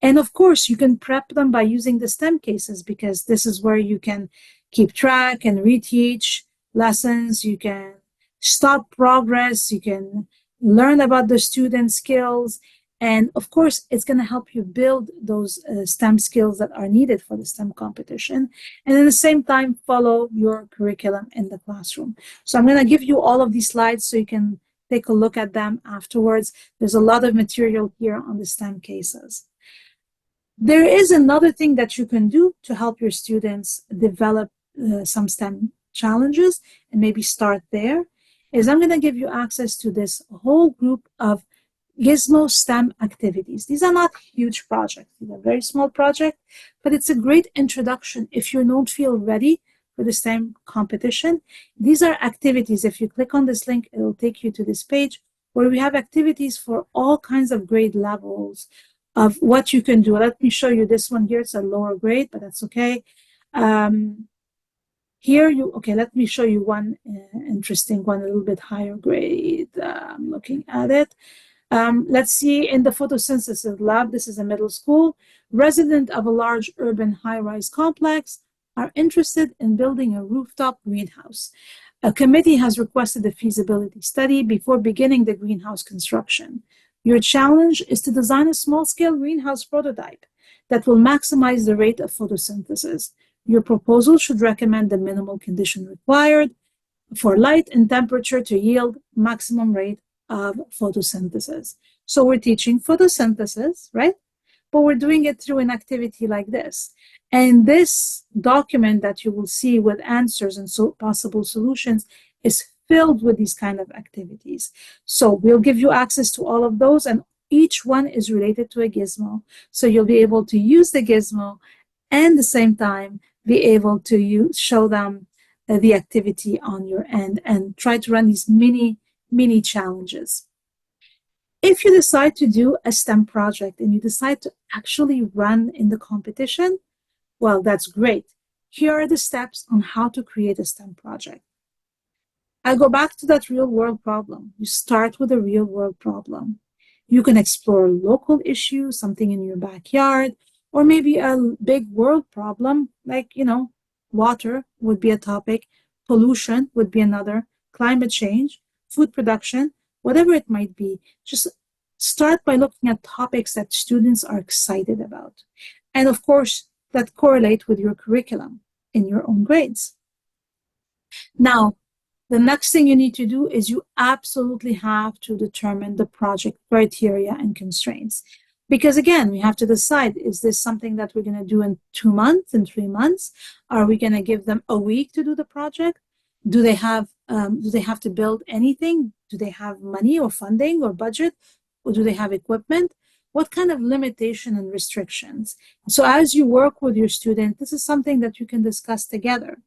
Speaker 2: And of course, you can prep them by using the STEM cases, because this is where you can keep track and reteach lessons. You can stop progress. You can learn about the student skills. And of course, it's going to help you build those STEM skills that are needed for the STEM competition. And at the same time, follow your curriculum in the classroom. So I'm going to give you all of these slides so you can take a look at them afterwards. There's a lot of material here on the STEM cases. There is another thing that you can do to help your students develop some STEM challenges and maybe start there, is I'm going to give you access to this whole group of Gizmo STEM activities. These are not huge projects. These are very small projects, but it's a great introduction if you don't feel ready for the STEM competition. These are activities. If you click on this link, it will take you to this page where we have activities for all kinds of grade levels of what you can do. Let me show you this one here. It's a lower grade, but that's okay. Let me show you one interesting one, a little bit higher grade. I'm looking at it. Let's see, in the photosynthesis lab, this is a middle school. Resident of a large urban high-rise complex are interested in building a rooftop greenhouse. A committee has requested a feasibility study before beginning the greenhouse construction. Your challenge is to design a small-scale greenhouse prototype that will maximize the rate of photosynthesis. Your proposal should recommend the minimal condition required for light and temperature to yield maximum rate of photosynthesis. So we're teaching photosynthesis, right? But we're doing it through an activity like this. And this document that you will see with answers and possible solutions is filled with these kind of activities. So we'll give you access to all of those, and each one is related to a gizmo. So you'll be able to use the gizmo and at the same time be able to show them the activity on your end and try to run these mini challenges. If you decide to do a STEM project and you decide to actually run in the competition, well, that's great. Here are the steps on how to create a STEM project. I go back to that real world problem. You start with a real world problem. You can explore local issues, something in your backyard, or maybe a big world problem, like, water would be a topic, pollution would be another, climate change, food production, whatever it might be. Just start by looking at topics that students are excited about. And of course, that correlate with your curriculum in your own grades. Now, the next thing you need to do is you absolutely have to determine the project criteria and constraints. Because again, we have to decide, is this something that we're going to do in 2 months, in 3 months? Are we going to give them a week to do the project? Do they have to build anything? Do they have money or funding or budget? Or do they have equipment? What kind of limitation and restrictions? So as you work with your student, this is something that you can discuss together.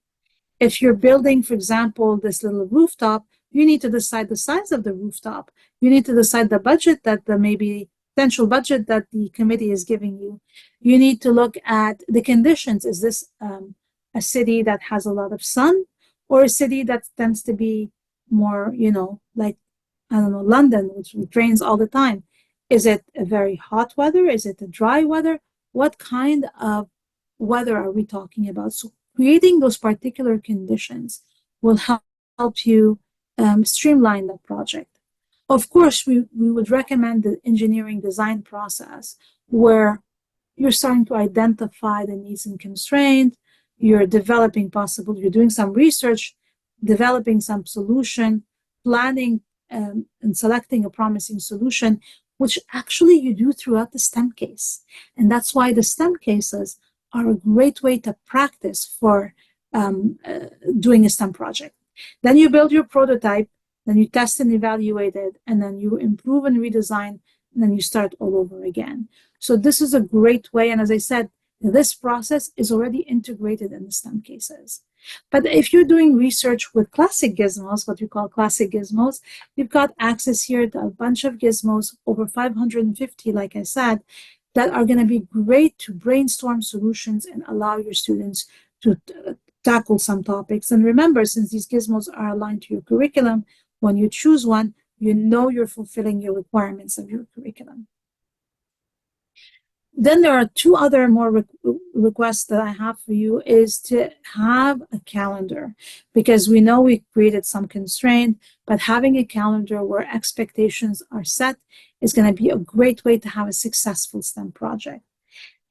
Speaker 2: If you're building, for example, this little rooftop, you need to decide the size of the rooftop. You need to decide the budget that potential budget that the committee is giving you. You need to look at the conditions. Is this a city that has a lot of sun, or a city that tends to be more, like, London, which rains all the time? Is it a very hot weather? Is it a dry weather? What kind of weather are we talking about? So creating those particular conditions will help you streamline the project. Of course, we would recommend the engineering design process where you're starting to identify the needs and constraints, you're doing some research, developing some solution, planning and selecting a promising solution, which actually you do throughout the STEM case. And that's why the STEM cases are a great way to practice for doing a STEM project. Then you build your prototype, then you test and evaluate it, and then you improve and redesign, and then you start all over again. So this is a great way, and as I said, this process is already integrated in the STEM cases. But if you're doing research with classic gizmos, what we call classic gizmos, you've got access here to a bunch of gizmos, over 550, like I said, that are going to be great to brainstorm solutions and allow your students to tackle some topics. And remember, since these gizmos are aligned to your curriculum, when you choose one, you know you're fulfilling your requirements of your curriculum. Then there are two other more requests that I have for you is to have a calendar, because we know we created some constraint, but having a calendar where expectations are set is going to be a great way to have a successful STEM project.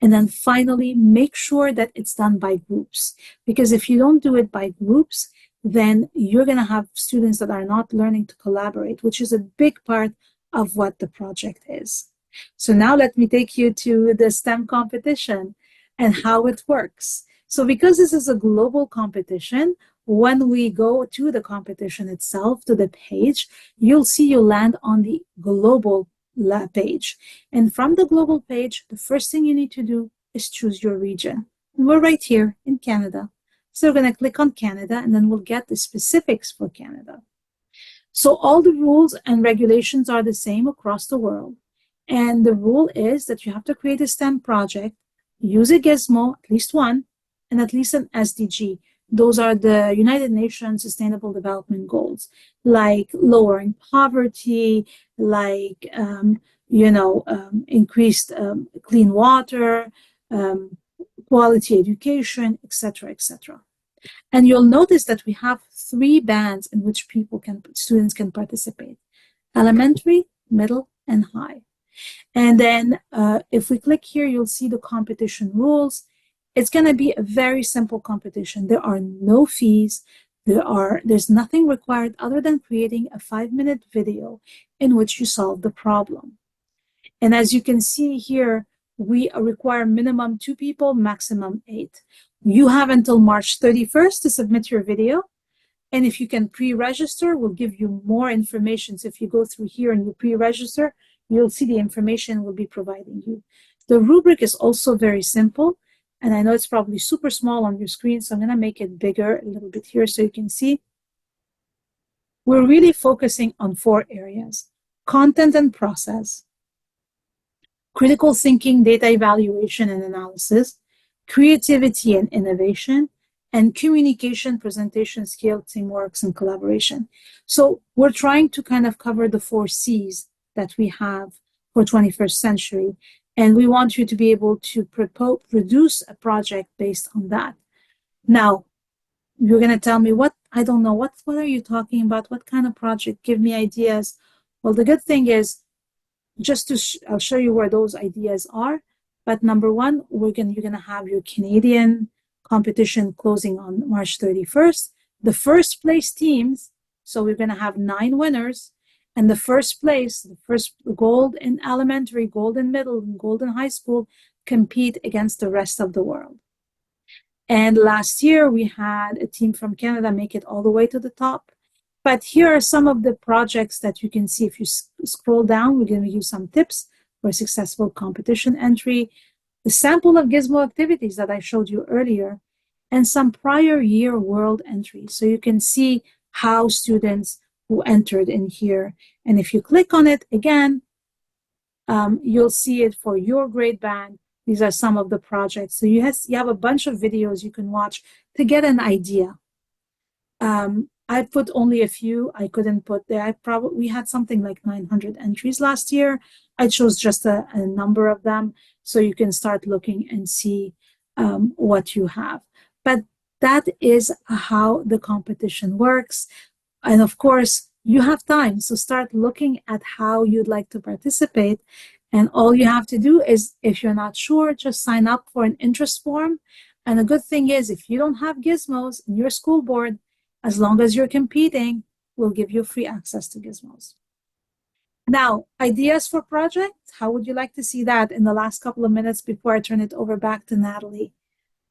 Speaker 2: And then finally, make sure that it's done by groups, because if you don't do it by groups, then you're going to have students that are not learning to collaborate, which is a big part of what the project is. So now let me take you to the STEM competition and how it works. So because this is a global competition, when we go to the competition itself, to the page, you'll see you land on the global page. And from the global page, the first thing you need to do is choose your region. And we're right here in Canada. So we're going to click on Canada, and then we'll get the specifics for Canada. So all the rules and regulations are the same across the world. And the rule is that you have to create a STEM project, use a gizmo, at least one, and at least an SDG. Those are the United Nations Sustainable Development Goals, like lowering poverty, like, increased clean water, quality education, etc., etc. And you'll notice that we have 3 bands in which students can participate: elementary, middle, and high. And then if we click here, you'll see the competition rules. It's going to be a very simple competition. There are no fees. There's nothing required other than creating a 5-minute video in which you solve the problem. And as you can see here, we require minimum 2 people, maximum 8. You have until March 31st to submit your video. And if you can pre-register, we'll give you more information. So if you go through here and you pre-register, you'll see the information we'll be providing you. The rubric is also very simple. And I know it's probably super small on your screen, so I'm going to make it bigger a little bit here so you can see. We're really focusing on 4 areas: content and process, critical thinking, data evaluation and analysis, creativity and innovation, and communication, presentation skill, teamwork, and collaboration. So we're trying to kind of cover the 4 C's that we have for 21st century. And we want you to be able to produce a project based on that. Now, you're going to tell me, I don't know, what are you talking about? What kind of project? Give me ideas. Well, the good thing is, I'll show you where those ideas are. But number one, you're going to have your Canadian competition closing on March 31st. The first place teams, so we're going to have 9 winners. And the first place, the first gold in elementary, gold in middle, and gold in high school, compete against the rest of the world. And last year, we had a team from Canada make it all the way to the top. But here are some of the projects that you can see. If you scroll down, we're going to use some tips for successful competition entry, the sample of Gizmo activities that I showed you earlier, and some prior year world entries. So you can see how students who entered in here. And if you click on it again, you'll see it for your grade band. These are some of the projects. So you have a bunch of videos you can watch to get an idea. I put only a few. I couldn't put there. We had something like 900 entries last year. I chose just a number of them so you can start looking and see what you have. But that is how the competition works. And of course, you have time. So start looking at how you'd like to participate. And all you have to do is, if you're not sure, just sign up for an interest form. And the good thing is, if you don't have gizmos in your school board, as long as you're competing, we'll give you free access to gizmos. Now, ideas for projects. How would you like to see that in the last couple of minutes before I turn it over back to Natalie?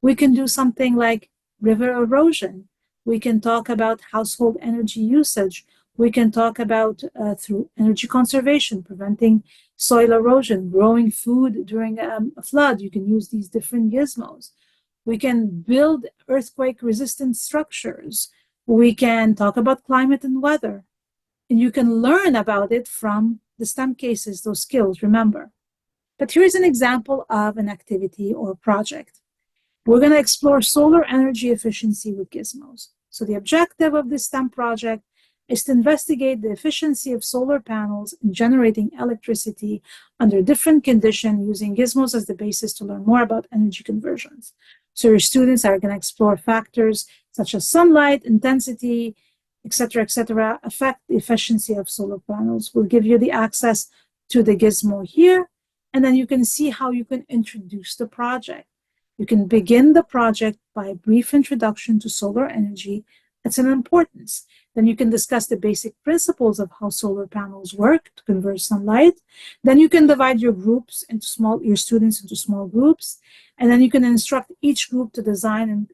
Speaker 2: We can do something like river erosion. We can talk about household energy usage. We can talk about through energy conservation, preventing soil erosion, growing food during a flood. You can use these different gizmos. We can build earthquake-resistant structures. We can talk about climate and weather. And you can learn about it from the STEM cases, those skills, remember. But here's an example of an activity or project. We're going to explore solar energy efficiency with gizmos. So the objective of this STEM project is to investigate the efficiency of solar panels in generating electricity under different conditions using gizmos as the basis to learn more about energy conversions. So your students are going to explore factors such as sunlight, intensity, etc., affect the efficiency of solar panels. We'll give you the access to the gizmo here, and then you can see how you can introduce the project. You can begin the project by a brief introduction to solar energy. That's an importance. Then you can discuss the basic principles of how solar panels work to convert sunlight. Then you can divide your students into small groups. And then you can instruct each group to design and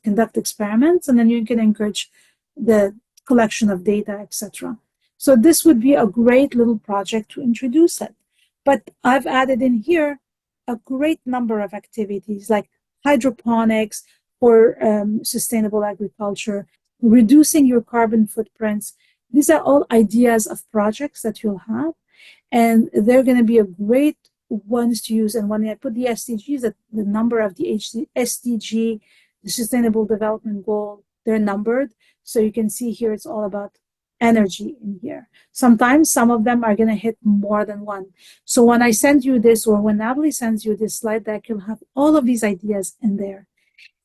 Speaker 2: conduct experiments. And then you can encourage the collection of data, etc. So this would be a great little project to introduce it. But I've added in here a great number of activities like hydroponics for sustainable agriculture, reducing your carbon footprints. These are all ideas of projects that you'll have, and they're going to be a great ones to use. And when I put the SDGs, the number of the SDG, the Sustainable Development Goal, they're numbered. So you can see here it's all about energy in here. Sometimes some of them are going to hit more than one. So when I send you this, or when Natalie sends you this slide deck, you'll have all of these ideas in there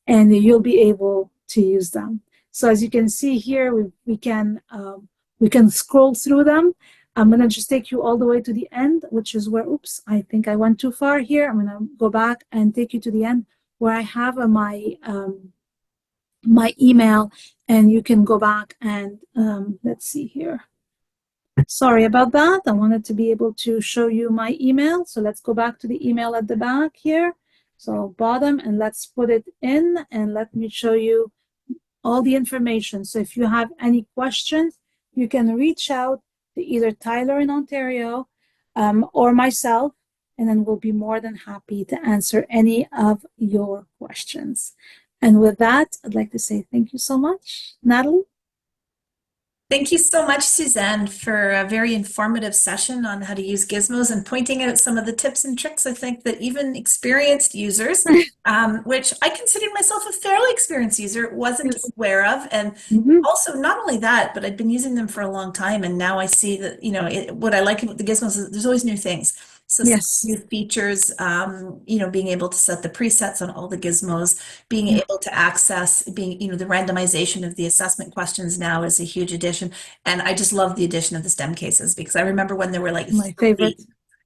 Speaker 2: and you'll be able to use them. So as you can see here, we can scroll through them. I'm going to just take you all the way to the end, which is where, oops, I think I went too far here. I'm going to go back and take you to the end where I have my email, and you can go back and let's see here. Sorry about that. I wanted to be able to show you my email. So let's go back to the email at the back here. So bottom, and let's put it in, and let me show you all the information. So if you have any questions, you can reach out to either Tyler in Ontario or myself, and then we'll be more than happy to answer any of your questions. And with that, I'd like to say thank you so much. Natalie?
Speaker 1: Thank you so much, Suzanne, for a very informative session on how to use gizmos and pointing out some of the tips and tricks I think that even experienced users, which I considered myself a fairly experienced user, wasn't aware of. And also, not only that, but I'd been using them for a long time. And now I see that, what I like about the gizmos is there's always new things. So
Speaker 2: Yes.
Speaker 1: new features, being able to set the presets on all the gizmos, being able to access, the randomization of the assessment questions now is a huge addition. And I just love the addition of the STEM cases because I remember when there were like
Speaker 2: my favorite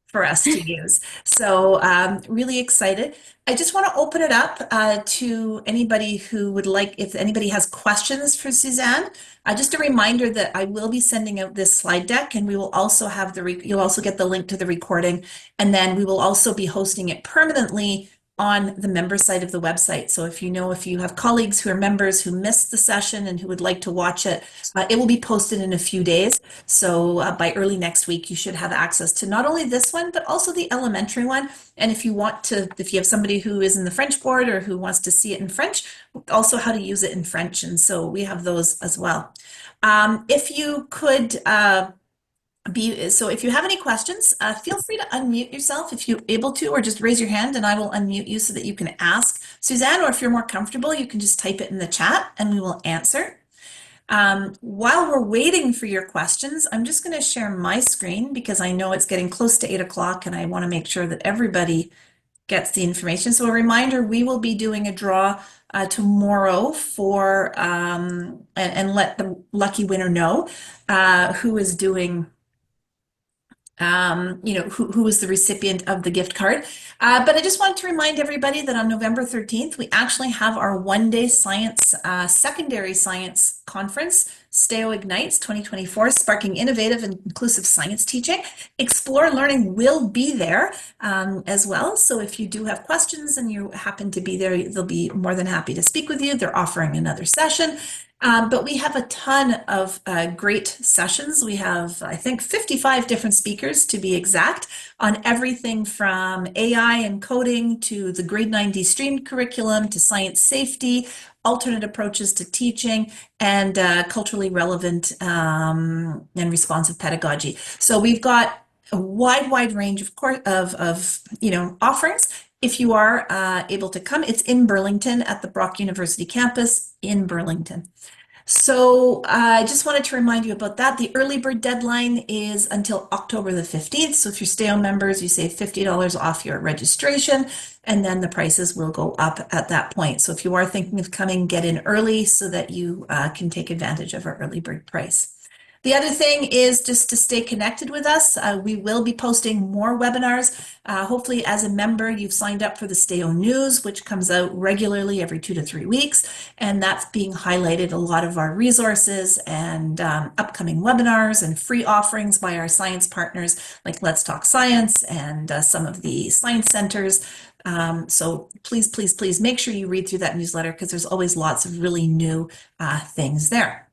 Speaker 1: for us to use. So really excited. I just want to open it up to anybody who would like, if anybody has questions for Suzanne. Just a reminder that I will be sending out this slide deck, and we will also have you'll also get the link to the recording, and then we will also be hosting it permanently on the member site of the website. So if you have colleagues who are members who missed the session and who would like to watch it, it will be posted in a few days. So by early next week, you should have access to not only this one, but also the elementary one. And if you have somebody who is in the French board or who wants to see it in French, also how to use it in French. And so we have those as well. If you could if you have any questions, feel free to unmute yourself if you're able to, or just raise your hand and I will unmute you so that you can ask Suzanne, or if you're more comfortable, you can just type it in the chat and we will answer. While we're waiting for your questions, I'm just going to share my screen because I know it's getting close to 8 o'clock and I want to make sure that everybody gets the information. So a reminder, we will be doing a draw tomorrow for and let the lucky winner know who is doing who was the recipient of the gift card. But I just wanted to remind everybody that on November 13th, we actually have our one-day science, secondary science conference STEO Ignites 2024, Sparking Innovative and Inclusive Science Teaching. Explore Learning will be there as well. So if you do have questions and you happen to be there, they'll be more than happy to speak with you. They're offering another session. But we have a ton of great sessions. We have, I think, 55 different speakers to be exact on everything from AI and coding to the grade 9D streamed curriculum to science safety, alternate approaches to teaching, and culturally relevant and responsive pedagogy. So we've got a wide range of offerings. If you are able to come, it's in Burlington at the Brock University campus in Burlington. So I just wanted to remind you about that. The early bird deadline is until October the 15th. So if you're STEO members, you save $50 off your registration, and then the prices will go up at that point. So if you are thinking of coming, get in early so that you can take advantage of our early bird price. The other thing is just to stay connected with us. We will be posting more webinars. Hopefully, as a member, you've signed up for the STEO News, which comes out regularly every 2 to 3 weeks. And that's being highlighted a lot of our resources and upcoming webinars and free offerings by our science partners like Let's Talk Science and some of the science centers. So please make sure you read through that newsletter because there's always lots of really new things there.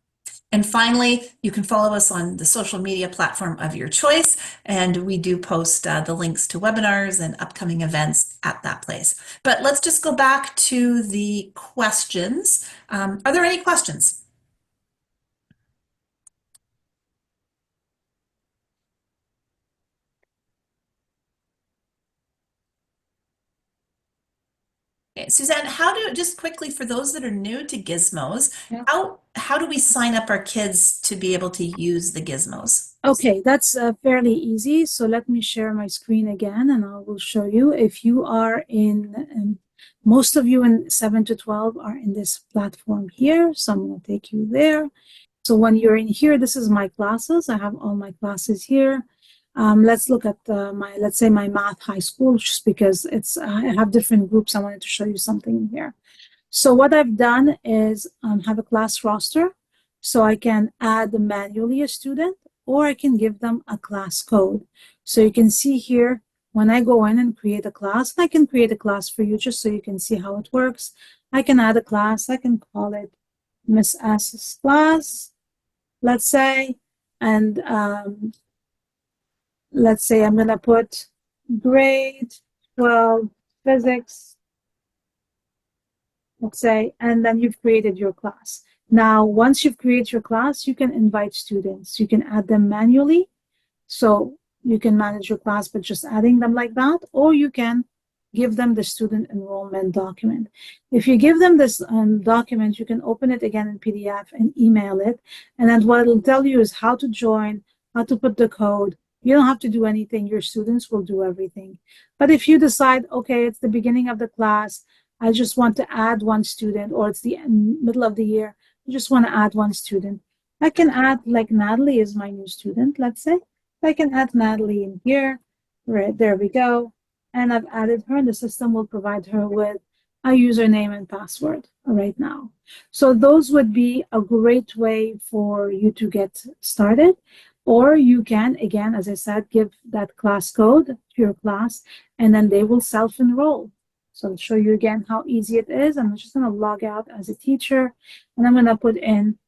Speaker 1: And finally, you can follow us on the social media platform of your choice, and we do post the links to webinars and upcoming events at that place. But let's just go back to the questions. Are there any questions? Okay, Suzanne, just quickly for those that are new to Gizmos,
Speaker 2: Yeah.
Speaker 1: how do we sign up our kids to be able to use the Gizmos?
Speaker 2: Okay, that's fairly easy. So let me share my screen again and I will show you. If you are in, most of you in 7 to 12 are in this platform here. So I'm going to take you there. So when you're in here, this is my classes. I have all my classes here. Let's look at let's say my math high school, just because I have different groups. I wanted to show you something here. So what I've done is have a class roster. So I can add manually a student, or I can give them a class code. So you can see here, when I go in and create a class, I can create a class for you just so you can see how it works. I can add a class. I can call it Miss S's class, let's say, and let's say I'm going to put grade 12 physics, let's say, and then you've created your class. Now, once you've created your class, you can invite students. You can add them manually. So you can manage your class by just adding them like that, or you can give them the student enrollment document. If you give them this document, you can open it again in PDF and email it. And then what it'll tell you is how to join, how to put the code. You don't have to do anything. Your students will do everything. But if you decide, okay, it's the beginning of the class, I just want to add one student, or it's the middle of the year, you just want to add one student, I can add, like Natalie is my new student, let's say. I can add Natalie in here. Right, there we go. And I've added her, and the system will provide her with a username and password right now. So those would be a great way for you to get started. Or you can, again, as I said, give that class code to your class, and then they will self-enroll. So I'll show you again how easy it is. I'm just going to log out as a teacher, and I'm going to put in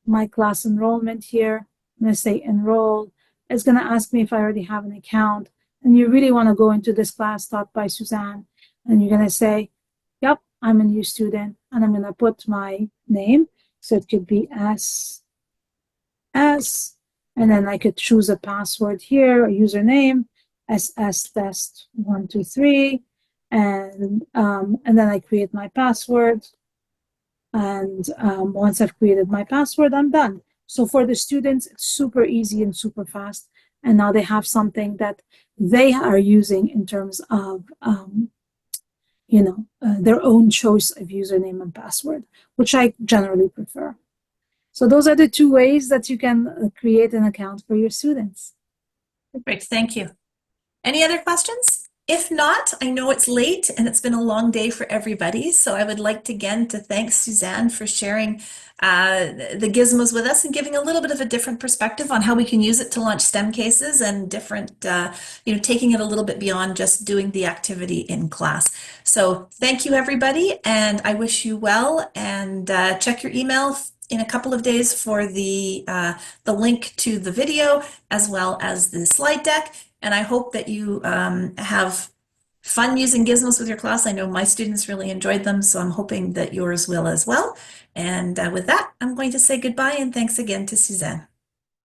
Speaker 2: my class enrollment here. I'm going to say enroll. It's going to ask me if I already have an account. And you really want to go into this class taught by Suzanne. And you're going to say, yep, I'm a new student. And I'm going to put my name. So it could be S. And then I could choose a password here, a username, SS test 123. And then I create my password. And once I've created my password, I'm done. So for the students, it's super easy and super fast. And now they have something that they are using in terms of, their own choice of username and password, which I generally prefer. So those are the two ways that you can create an account for your students.
Speaker 1: Great, thank you. Any other questions? If not, I know it's late and it's been a long day for everybody. So I would like to again to thank Suzanne for sharing the gizmos with us and giving a little bit of a different perspective on how we can use it to launch STEM cases and different, taking it a little bit beyond just doing the activity in class. So thank you, everybody, and I wish you well. And check your email in a couple of days for the link to the video as well as the slide deck. And I hope that you have fun using gizmos with your class. I know my students really enjoyed them, so I'm hoping that yours will as well. And with that, I'm going to say goodbye and thanks again to Suzanne.